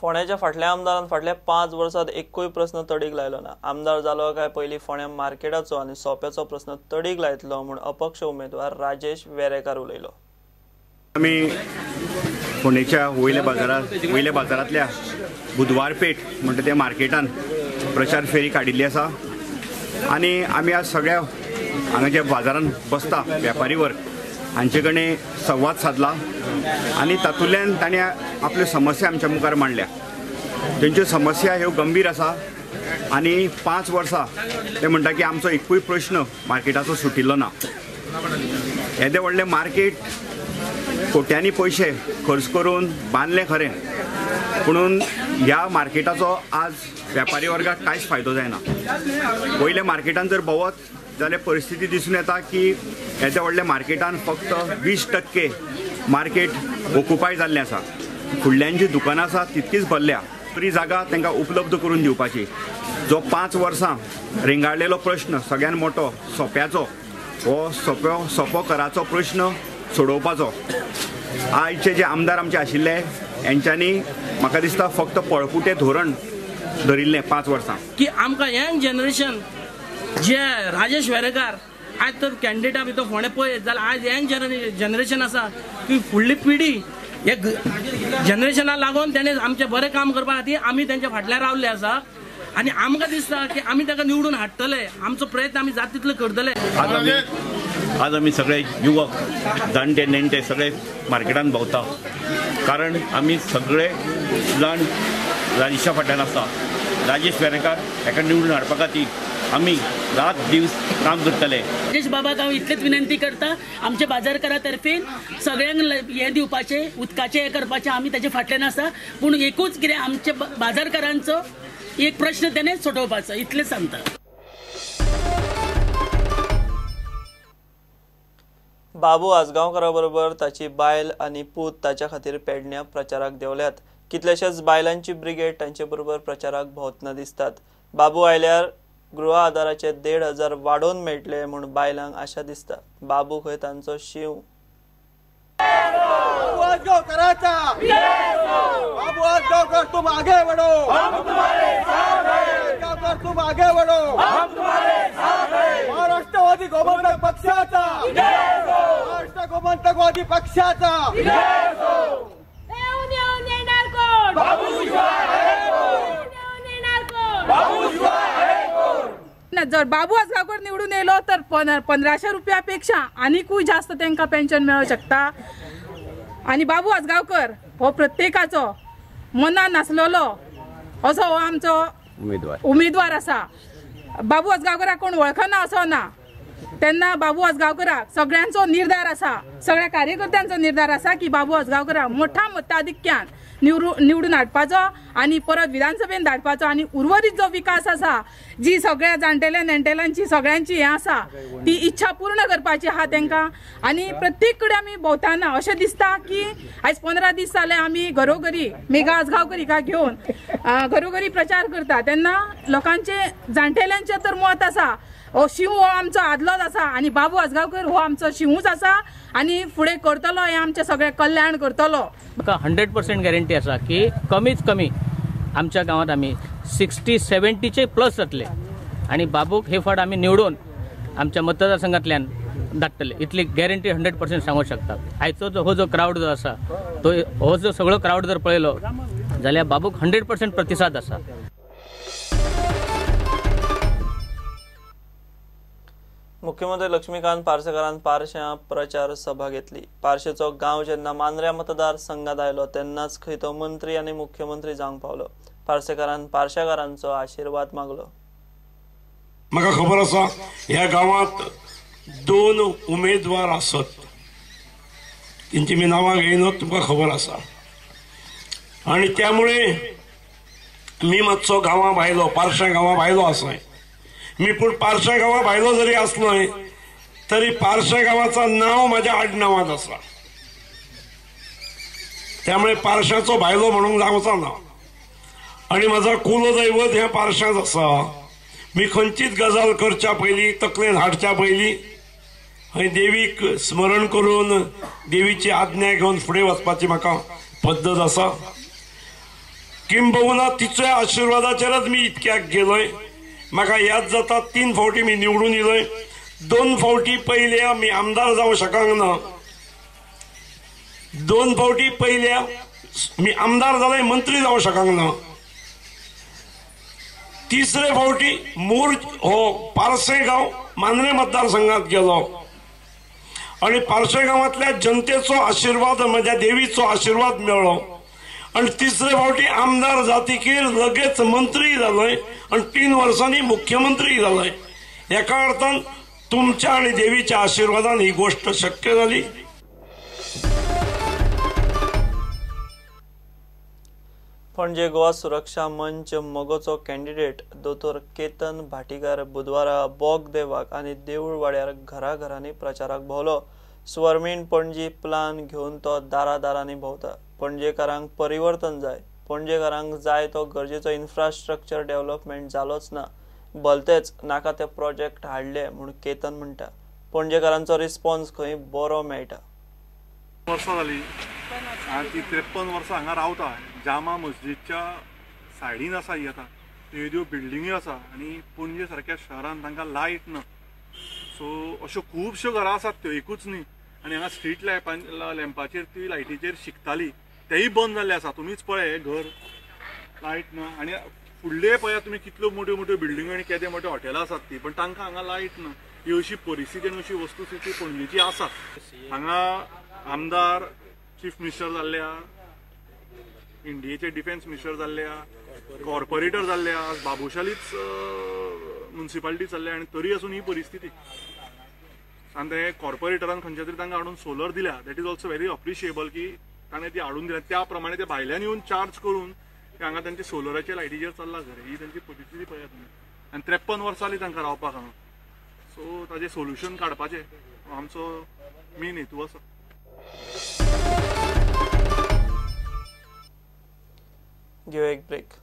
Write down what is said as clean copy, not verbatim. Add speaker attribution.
Speaker 1: फोंड्याच्या फाटल्या आमदारान फाटल्या 5 वर्सांत एकूय प्रश्न तडीक लायलो ना। आमदार जालो काय पयलीं फोंड्या मार्केटाचो आनी सोप्याचो प्रश्न तडीक लायतलो म्हूण अपक्ष उमेदवार राजेश वेरेकार उलयलो।
Speaker 2: आमी फोंडेच्या वयल्या बाजारांतल्या बुधवार पेठ म्हणटा त्या मार्केटान प्रचार फेरी काडिल्ली आसा आनी आमी आज सगळ्या हांगा ज्या बाजारान बसता व्यापारी वर्ग हांचे कडेन संवाद साधला आनी तातूंतल्यान ताणें आपल्यो समस्या आमच्या मुखार मांडल्या। तेंच्यो समस्या ह्यो गंभीर आसा आनी 5 वर्सां ते म्हणटा की आमचो एकूय प्रश्न मार्केटाचो सुटिल्लो ना। येदे व्हडलें मार्केट कोट्यांनी पयशे खर्च करून बांदलें खरें, पुणून ह्या मार्केटाचो आज व्यापारी वर्गाक कांयच फायदो जायना। पयल्या मार्केटान जर भोंवत जाल्यार परिस्थिती दिसून येता की येदे व्हडल्या मार्केटान फक्त 20% मार्केट ऑक्युपाय जाल्लें आसा। फुडल्यांची दुकानां आसा तितकीच भरल्या, तरी जागा तांकां उपलब्ध करून दिवपाची। जो 5 वर्सां रेंगाळलेलो प्रश्न सगळ्यात मोठो सोप्याचो, हो सोपो कराचो प्रश्न सोडोवपाचो। आयचे जे आमदार आमचे आशिल्ले हेंच्यांनी म्हाका दिसता फक्त पळपुटे धोरण धरिल्लें 5 वर्सां
Speaker 3: की आमकां यंग जनरेशन जे राजेश वेरेकार आज तर कॅन्डिडेटा भितर फोंडे पळयत जाल्यार आज यंग जनरेशन आसा की फुडली पिढी हे जनरेशनाक लागून तेणें आमचें बरें काम करपा खातीर आमी तेंच्या फाटल्यान रावल्ले आसा आनी आमकां दिसता की आमी ताका निवडून हाडटले। आमचो प्रयत्न आमी जाता तितलो करतले।
Speaker 4: आज आमी सगळे युवक जाणटे नेणटे सगळे मार्केटान भोंवता, कारण आमी सगळे जाण राजेशा फाटल्यान आसा। राजेश वेरेकार हेका निवडून हाडपा खातीर आमी रात दीस काम करतले।
Speaker 5: राजेश बाबाक हांव इतलेच विनंती करता, आमच्या बाजारकारा तर्फेन सगळ्यांक हे दिवपाचे उदकाचे हे करपाचे आमी ताचे फाटल्यान आसा, पूण एकूच कितें आमच्या बाजारकारांचो एक प्रश्न तेणे सोडोवपाचो, इतलें सांगता।
Speaker 1: बाबू आजगांवकारा बरोबर ताची बायल आनी पूत ताच्या खातीर पेडण्यां प्रचाराक देवल्यात। कितलेशेच बायलांची ब्रिगेड तांचे बरोबर प्रचाराक भोंवतना दिसतात। बाबू आयल्यार गृह आदाराचे 1,500 वाडोवन मेळटले म्हूण बायलांक आशा दिसता। बाबू खंय तांचो शिव
Speaker 6: तुम आगे बढ़ो, हम तुम्हारे साथ हैं। तुम आगे बढ़ो, हम तुम्हारे साथ हैं। महाराष्ट्रवादी गोमंतक पक्षाचा, महाराष्ट्र गोमंतकवादी पक्षाचा
Speaker 7: जर बाबू आजगावकर निवडून येलो तर 1500 रुपयापेक्षा आनीकूय जास्त तांकां पेन्शन मेळूंक शकता। आणि बाबू आजगावकर हो प्रत्येकाचो मनान नासलेलो असो हो आमचो उमेदवार आसा। बाबू आजगावकराक कोण वळखना असो ना, तेन्ना बाबू आजगावकराक सगळ्यांचो निर्धार आसा, सगळ्या कार्यकर्त्यांचो निर्धार आसा की बाबू आजगावकराक मोठ्या मताधिक्यान निवडून हाडपाचो आणि परत विधानसभेन धाडपाचो आणि उर्वरित जो विकास आसा, जी सगळ्या जाणटेल्या नेणटेल्यांची सगळ्यांची हे आसा ती इच्छा पूर्ण करपाची आहा तांकां। आणि प्रत्येक कडेन आमी भोंवताना अशें दिसता की आयज 15 दीस जाले आमी घरोघरी मेघा आजगावकर हिका घेवन घरोघरी प्रचार करता, तेन्ना लोकांचे जाणटेल्यांचे तर मत आसा हो शिव हो आमचो आदलोच आसा आणि बाबू आजगावकर हो आमचो शिवूच आसा आणि फुडें करतलो, हे आमचे सगळे कल्याण करतलो।
Speaker 3: म्हाका 100% गॅरंटी आसा की कमीत कमी आमच्या गावात आमी 60-70चे प्लस जातले आणि बाबूक हे फावट आमी निवडून आमच्या मतदारसंघातल्यान धाडटले, इतली गॅरंटी 100% सांगू शकता। आयचो हो जो क्राउड जो आसा तो हो जो सगळो क्राउड जर पळयलो जाल्यार बाबूक 100% प्रतिसाद आसा।
Speaker 1: मुख्यमंत्री लक्ष्मीकांत पार्सेकारान पार्श्यां प्रचार सभा घेतली। पार्शेचो गांव जेन्ना मांद्र्या मतदार संघात आयलो तेन्नाच खंय तो मंत्री आनी मुख्यमंत्री जावंक पावलो। पार्सेकारान पार्श्याकारांचो आशीर्वाद मागलो।
Speaker 8: म्हाका खबर आसा ह्या गांवांत 2 उमेदवार आसत, तेंची मी नांवां घेयनत, तुमकां खबर आसा। आनी त्यामुळे मी मातसो गांवां भायलो, पार्श्या गांवां भायलो आसाय। मी पूण पार्श्या गांवां भायलो जरी असलोय तरी पार्श्या गांवाचं नाव माझ्या आडनावात आसा, त्यामुळे पार्श्याचो भायलो म्हणून जावचा ना। आणि माझा कुलदैवत ह्या पार्श्याच आसा। मी खंयचीच गजाल करच्या पयलीं तकलेन हाडच्या पयलीं हय देवीक स्मरण करून देवीची आज्ञा घेवन फुडें वचपाची म्हाका पद्धत आसा। किंबहुना तिच्या आशीर्वादाचेरच मी इतक्याक गेलोय. म्हाका याद जाता 3 फावटी मी निवडून येलोय. 2 फावटी पयल्या मी आमदार जावं शकांक ना. 2 फावटी पयल्या मी आमदार जालें मंत्री जावं शकांक ना. 3रे फावटी मूळ हो पारसे गांव मांद्रे मतदारसंघात गेलो आणि पारसे गांवांतल्या जनतेचो आशीर्वाद म्हज्या देवीचो आशीर्वाद मेळ्ळो आणि 3रे फावटी आमदार जातकीर लगेच मंत्री जालोय आणि 3 वर्सांनी मुख्यमंत्री जालोय. एका अर्थान तुमच्या आणि देवीच्या आशीर्वादान ही गोष्ट शक्य झाली.
Speaker 1: पणजे गोवा सुरक्षा मंच मोगोचो कॅन्डिडेट दोतोर केतन भाटीकार बुधवारा बोग देवाक आनी देऊळ वाड्यार घराघरांनी प्रचाराक भोवलो. स्वर्मीन पणजी प्लान घेवन तो दारादारांनी भोंवता. पणजेकारांक परिवर्तन जाय. पणजेकारांक जाय तो गरजेचो इन्फ्रास्ट्रक्चर डेव्हलपमेंट जालोच ना. भलतेच नाका ते प्रोजेक्ट हाडले म्हूण केतन म्हणटा. पणजेकारांचो रिस्पॉन्स खंय बरो मेळटा.
Speaker 9: वर्सां जाली आनी ती 53 वर्सां हांगा रावता. जामा मस्जिदच्या सायडीन आसा ही आतां त्यो बिल्डिंगी आसा आनी पणजे सारक्या शहरान तांकां लायट ना. सो अश्यो खुबश्यो घरां आसात त्यो एकूच न्ही. आनी हांगा स्ट्रीट लॅम्पाचेर ती लायटीचेर शिकताली तेय बंद जाल्ले आसा. तुमीच पळय घर लायट ना आनी फुडले पळयात तुमी कितल्यो मोठ्यो मोठ्यो बिल्डिंगो आनी केदे मोठ्यो हॉटेलां आसात ती पण तांकां हांगा लायट ना. ही अशी परिस्थिती आनी अशी वस्तुस्थिती पणजेची आसा. हांगा आमदार चीफ मिनिस्टर जाल्ल्या, इंडियेचे डिफेन्स मिनिस्टर जाल्ल्या, कॉर्पोरेटर जाल्ल्या, बाबुशालीच म्युनिसिपालिटी जाल्ल्या आनी तरी आसून ही परिस्थिती. आनी ते कॉर्पोरेटरान खंयच्या तरी तांकां हाडून सोलर दिल्या. That is also very appreciable की ताणें ती हाडून दिल्या. त्या प्रमाणे ते भायल्यान येवन चार्ज करून हांगा तांचे सोलराच्या लायटीचेर चल्ला घर. ही तांची परिस्थिती पळयात तुमी. आनी 53 वर्सां जालीं तांकां रावपाक हांगा. सो ताजें सोल्युशन काडपाचें आमचो मेन हेतू आसा.
Speaker 1: घेऊ एक ब्रेक.